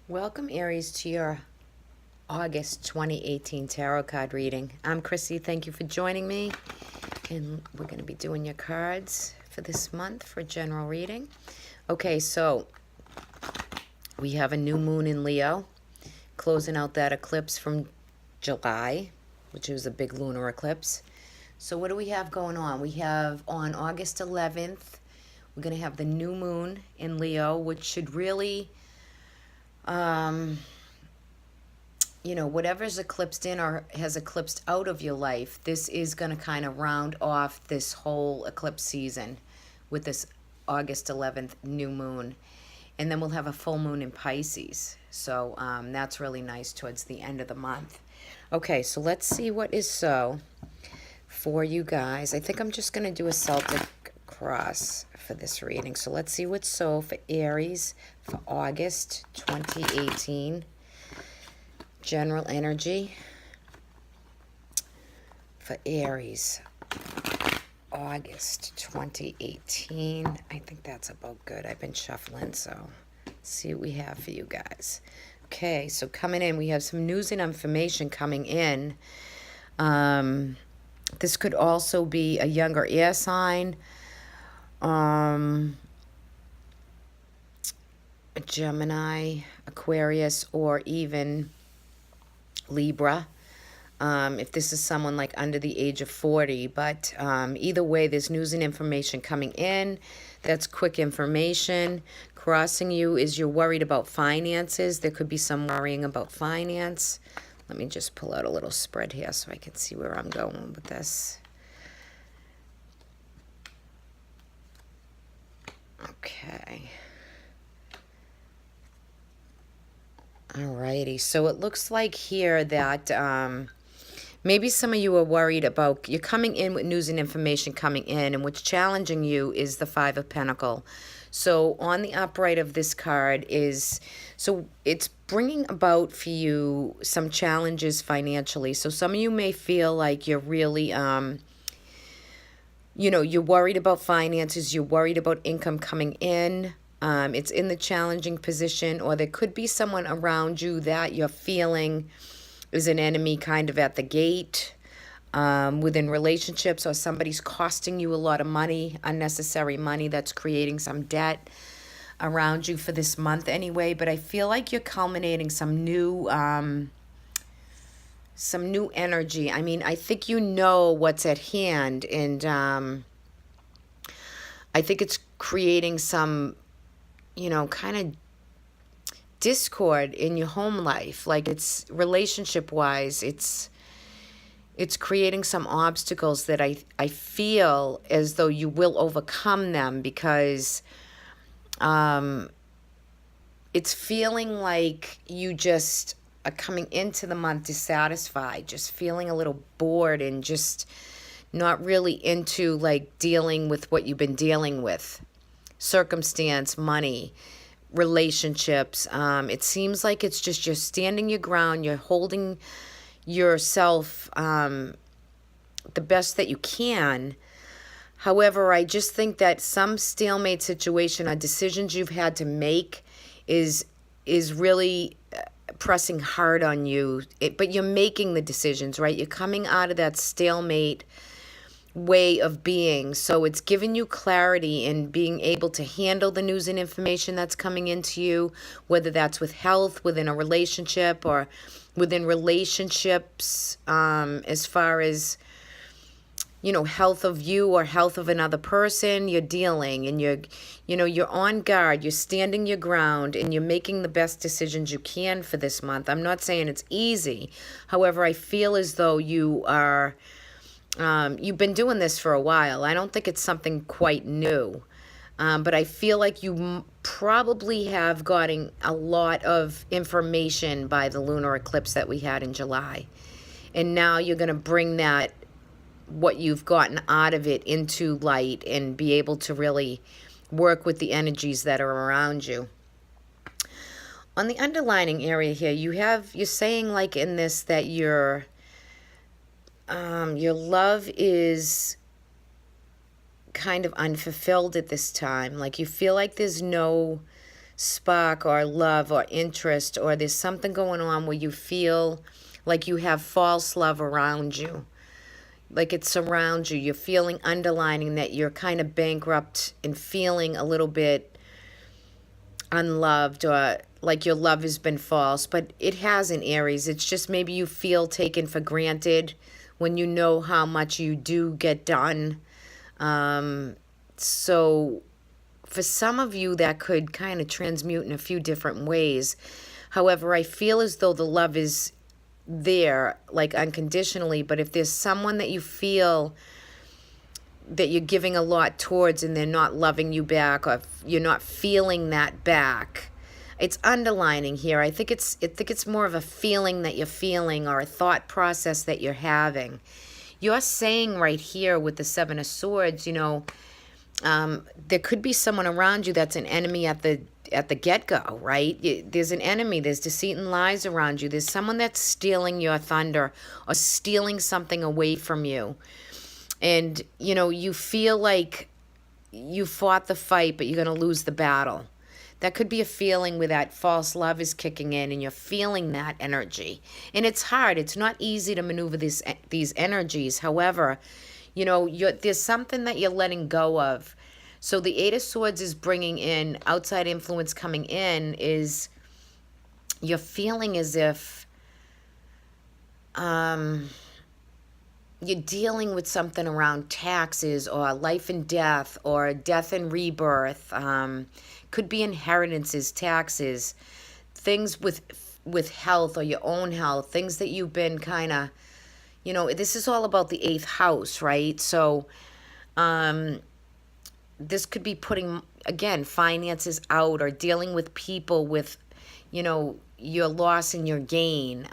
Welcome, Aries, to your August 2018 tarot card reading. I'm Chrissy. Thank you for joining me. And we're going to be doing your cards for this month for general reading. Okay, so we have a new moon in Leo, closing out that eclipse from July, which was a big lunar eclipse. So what do we have going on? We have on August 11th, we're going to have the new moon in Leo, which should really... whatever's eclipsed in or has eclipsed out of your life, this is going to kind of round off this whole eclipse season with this August 11th new moon. And then we'll have a full moon in Pisces. So that's really nice towards the end of the month. Okay, so let's see what is so for you guys. I think I'm just going to do a Celtic cross for this reading. So let's see what's so for Aries for August 2018. General energy for Aries, August 2018. I think that's about good. I've been shuffling, so let's see what we have for you guys. Okay, so coming in, we have some news and information coming in. This could also be a younger air sign, a Gemini, Aquarius, or even Libra, if this is someone like under the age of 40. But either way, there's news and information coming in. That's quick information. Crossing you is you're worried about finances. There could be some worrying about finance. Let me just pull out a little spread here so I can see where I'm going with this. Okay. Alrighty, so it looks like here that maybe some of you are worried about, you're coming in with news and information coming in, and what's challenging you is the Five of Pentacles. So on the upright of this card is, so it's bringing about for you some challenges financially. So some of you may feel like you're really, you're worried about finances, you're worried about income coming in. It's in the challenging position, or there could be someone around you that you're feeling is an enemy kind of at the gate within relationships, or somebody's costing you a lot of money, unnecessary money that's creating some debt around you for this month anyway. But I feel like you're culminating some new energy. I mean, I think you know what's at hand, and I think it's creating some kind of discord in your home life. Like, it's relationship wise, it's creating some obstacles that I feel as though you will overcome them, because it's feeling like you just are coming into the month dissatisfied, just feeling a little bored and just not really into like dealing with what you've been dealing with. Circumstance, money, relationships. It seems like it's just you're standing your ground, you're holding yourself the best that you can. However, I just think that some stalemate situation or decisions you've had to make is really pressing hard on you. But you're making the decisions, right? You're coming out of that stalemate way of being, so it's giving you clarity in being able to handle the news and information that's coming into you, whether that's with health, within a relationship, or within relationships, as far as health of you or health of another person. You're dealing, and you're on guard, you're standing your ground, and you're making the best decisions you can for this month. I'm not saying it's easy. However, I feel as though you are you've been doing this for a while. I don't think it's something quite new. But I feel like you probably have gotten a lot of information by the lunar eclipse that we had in July. And now you're going to bring that, what you've gotten out of it, into light and be able to really work with the energies that are around you. On the underlining area here, you're saying like in this that your love is kind of unfulfilled at this time. Like, you feel like there's no spark or love or interest, or there's something going on where you feel like you have false love around you, like it surrounds you. You're feeling, underlining that you're kind of bankrupt and feeling a little bit unloved, or like your love has been false, but it hasn't, Aries. It's just maybe you feel taken for granted when you know how much you do get done. So for some of you, that could kind of transmute in a few different ways. However, I feel as though the love is there, like unconditionally, but if there's someone that you feel that you're giving a lot towards and they're not loving you back, or you're not feeling that back, it's underlining here. I think it's more of a feeling that you're feeling, or a thought process that you're having. You're saying right here with the Seven of Swords, there could be someone around you that's an enemy at the get-go, right? There's an enemy, there's deceit and lies around you. There's someone that's stealing your thunder or stealing something away from you. And, you feel like you fought the fight, but you're going to lose the battle. That could be a feeling where that false love is kicking in and you're feeling that energy. And it's hard. It's not easy to maneuver these energies. However, there's something that you're letting go of. So the Eight of Swords is bringing in outside influence. Coming in is you're feeling as if you're dealing with something around taxes or life and death or death and rebirth. Could be inheritances, taxes, things with health or your own health, things that you've been kind of, this is all about the eighth house, right? So this could be putting, again, finances out, or dealing with people with, your loss and your gain,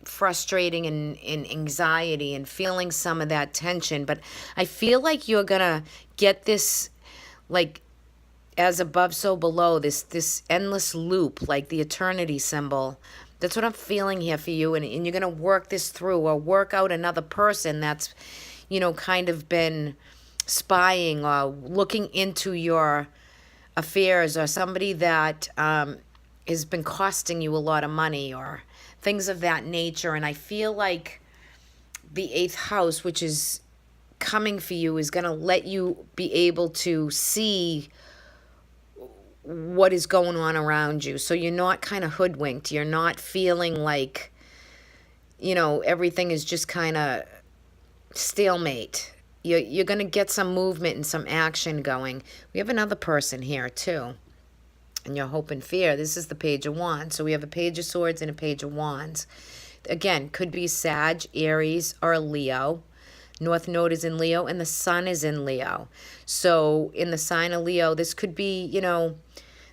frustrating and anxiety, and feeling some of that tension. But I feel like you're going to get this, like, as above, so below, this endless loop, like the eternity symbol. That's what I'm feeling here for you. And you're going to work this through, or work out another person that's, kind of been spying or looking into your affairs, or somebody that has been costing you a lot of money, or things of that nature. And I feel like the eighth house, which is coming for you, is going to let you be able to see what is going on around you. So you're not kind of hoodwinked. You're not feeling like, everything is just kind of stalemate. You're going to get some movement and some action going. We have another person here too. And your hope and fear. This is the Page of Wands. So we have a Page of Swords and a Page of Wands. Again, could be Sag, Aries, or Leo. North Node is in Leo, and the Sun is in Leo. So in the sign of Leo, this could be,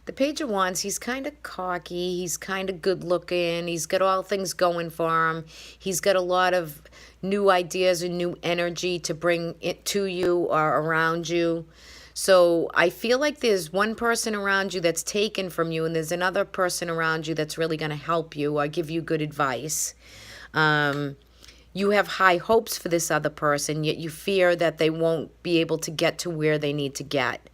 the Page of Wands, he's kind of cocky. He's kind of good looking. He's got all things going for him. He's got a lot of new ideas and new energy to bring it to you or around you. So I feel like there's one person around you that's taken from you, and there's another person around you that's really going to help you or give you good advice. You have high hopes for this other person, yet you fear that they won't be able to get to where they need to get.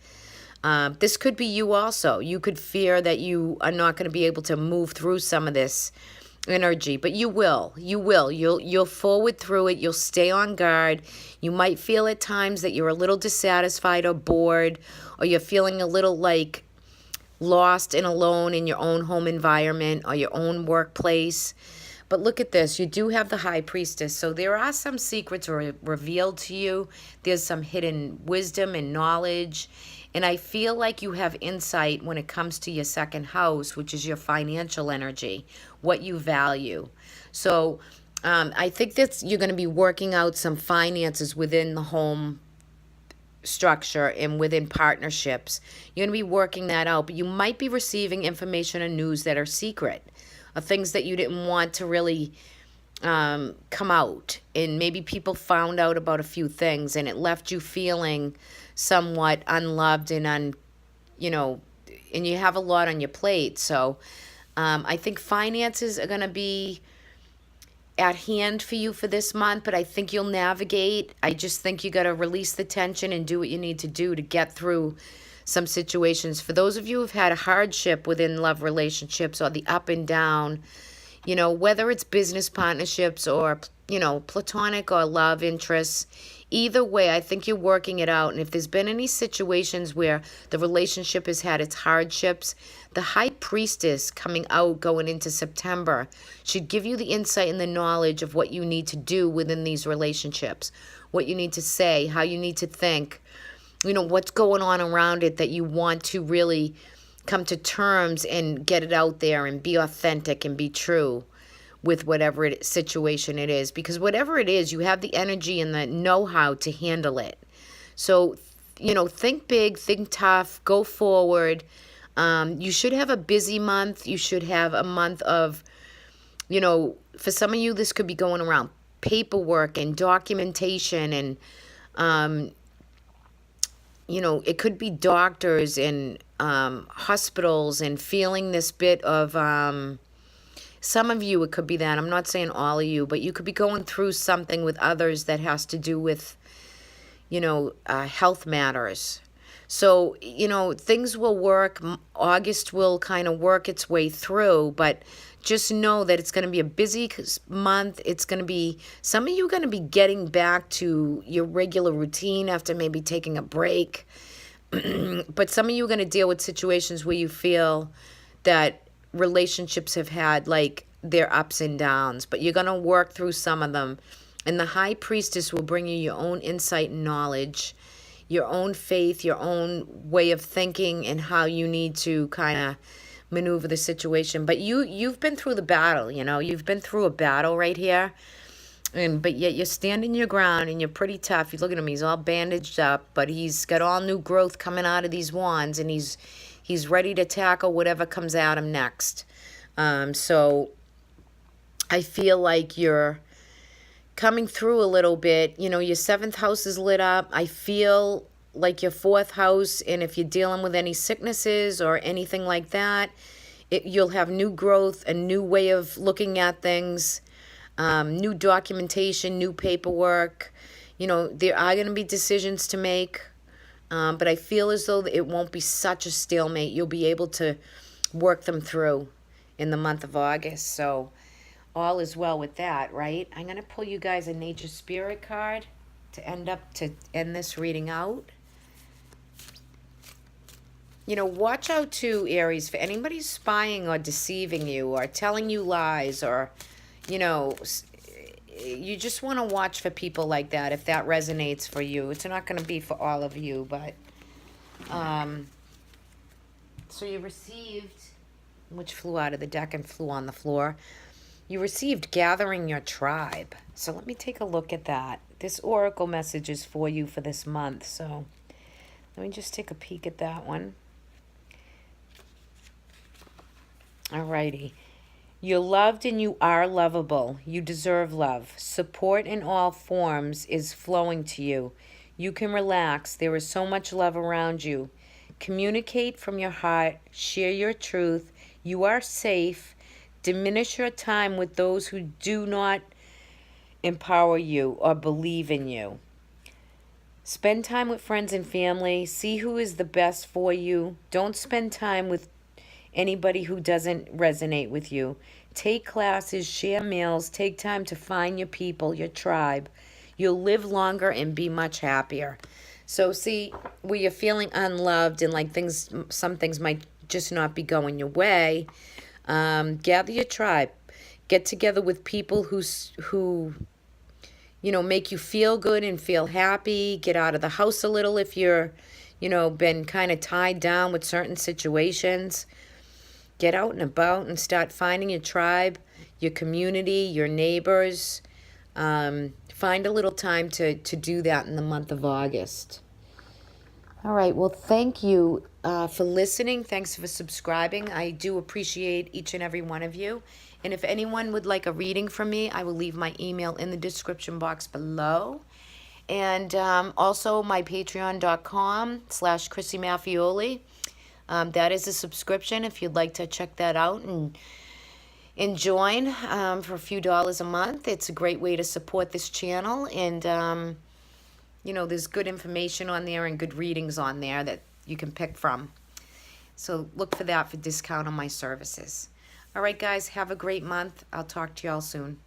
This could be you also. You could fear that you are not going to be able to move through some of this energy, but you will. You'll forward through it. You'll stay on guard. You might feel at times that you're a little dissatisfied or bored, or you're feeling a little like lost and alone in your own home environment or your own workplace. But look at this. You do have the High Priestess. So there are some secrets revealed to you. There's some hidden wisdom and knowledge. And I feel like you have insight when it comes to your second house, which is your financial energy, what you value. So I think that you're going to be working out some finances within the home structure and within partnerships. You're going to be working that out, but you might be receiving information and news that are secret, or things that you didn't want to really come out. And maybe people found out about a few things, and it left you feeling somewhat unloved and and you have a lot on your plate. So I think finances are going to be at hand for you for this month, but I think you'll navigate. I just think you got to release the tension and do what you need to do to get through some situations. For those of you who've had a hardship within love relationships or the up and down, you know, whether it's business partnerships or, you know, platonic or love interests, either way, I think you're working it out. And if there's been any situations where the relationship has had its hardships, the high priestess coming out going into September should give you the insight and the knowledge of what you need to do within these relationships, what you need to say, how you need to think, you know, what's going on around it that you want to really come to terms and get it out there and be authentic and be true with whatever situation it is. Because whatever it is, you have the energy and the know-how to handle it. So, you know, think big, think tough, go forward. You should have a busy month. You should have a month of, you know, for some of you, this could be going around paperwork and documentation and, you know, it could be doctors and hospitals and feeling this bit of, some of you, it could be that. I'm not saying all of you, but you could be going through something with others that has to do with, you know, health matters. So, you know, things will work. August will kind of work its way through, but just know that it's going to be a busy month. It's going to be, some of you are going to be getting back to your regular routine after maybe taking a break. But some of you are going to deal with situations where you feel that relationships have had like their ups and downs, but you're going to work through some of them. And the high priestess will bring you your own insight and knowledge, your own faith, your own way of thinking, and how you need to kind of maneuver the situation. But you've been through the battle, you know, you've been through a battle right here. But yet you're standing your ground and you're pretty tough. You look at him, he's all bandaged up, but he's got all new growth coming out of these wands, and he's ready to tackle whatever comes at him next. So I feel like you're coming through a little bit. You know, your 7th house is lit up. I feel like your 4th house, and if you're dealing with any sicknesses or anything like that, you'll have new growth, a new way of looking at things, new documentation, new paperwork. You know, there are going to be decisions to make. But I feel as though it won't be such a stalemate. You'll be able to work them through in the month of August. So all is well with that, right? I'm going to pull you guys a nature spirit card to end this reading out. You know, watch out too, Aries, for anybody spying or deceiving you or telling you lies, or, you know, you just want to watch for people like that if that resonates for you. It's not going to be for all of you, but so you received, which flew out of the deck and flew on the floor. You received gathering your tribe. So let me take a look at that. This oracle message is for you for this month. So let me just take a peek at that one. Alrighty. You're loved and you are lovable. You deserve love. Support in all forms is flowing to you. You can relax. There is so much love around you. Communicate from your heart. Share your truth. You are safe. Diminish your time with those who do not empower you or believe in you. Spend time with friends and family. See who is the best for you. Don't spend time with anybody who doesn't resonate with you. Take classes, share meals, take time to find your people, your tribe. You'll live longer and be much happier. So see, where you're feeling unloved and like some things might just not be going your way, gather your tribe. Get together with people who you know, make you feel good and feel happy. Get out of the house a little if you're, you know, been kind of tied down with certain situations. Get out and about and start finding your tribe, your community, your neighbors. Find a little time to do that in the month of August. All right. Well, thank you for listening. Thanks for subscribing. I do appreciate each and every one of you. And if anyone would like a reading from me, I will leave my email in the description box below. And also my patreon.com/Chrissy Maffioli. That is a subscription if you'd like to check that out and join for a few dollars a month. It's a great way to support this channel. And, you know, there's good information on there and good readings on there that you can pick from. So look for that for discount on my services. All right, guys, have a great month. I'll talk to y'all soon.